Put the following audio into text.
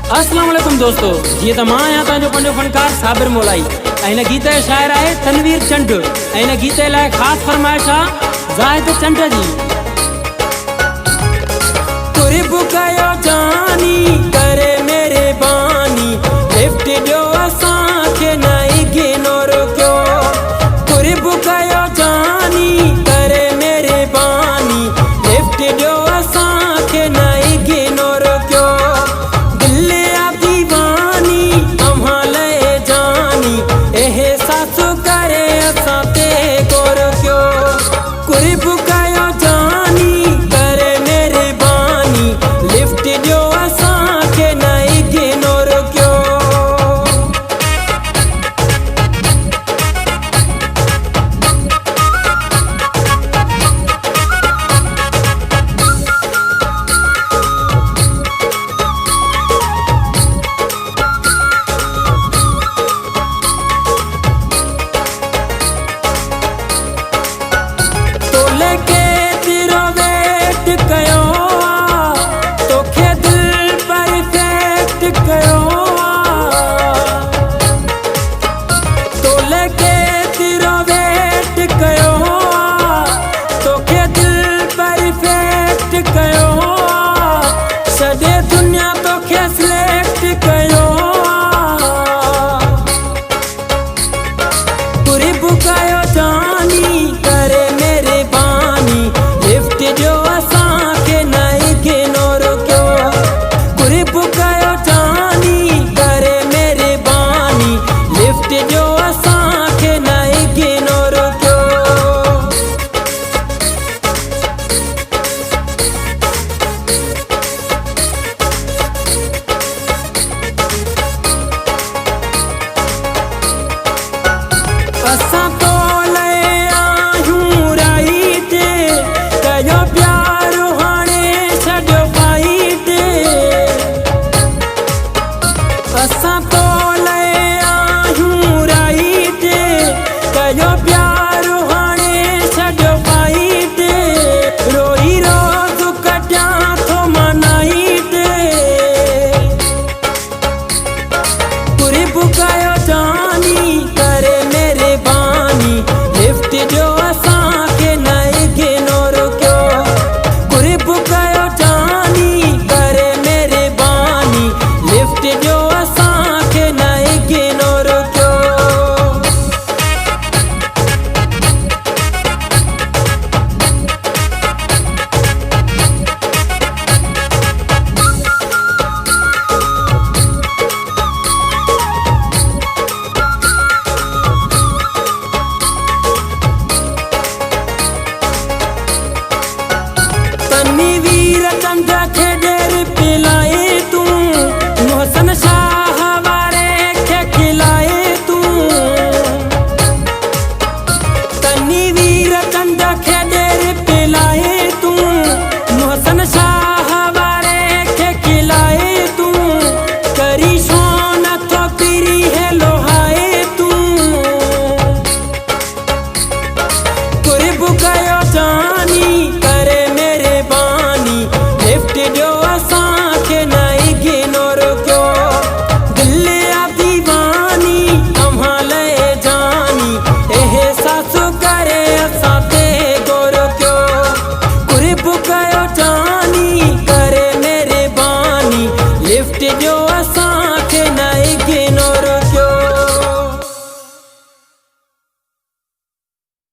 अस्सलाम वालेकुम दोस्तों, ये तमाम यहाँ जो पंजो फनकार साबिर मोलाई ऐन गीत शायर है तनवीर चंड ऐन गीत लाए खास फरमाइश जाहिद चंड जी। तुरी बुकायो जानी करे मेरे बानी लिफ्ट जो असां के नहीं गिनोर क्यों। तुरी बुकायो जानी करे मेरे बानी लिफ्ट जो असां के नहीं गिनोर क्यों। लिफ्ट जो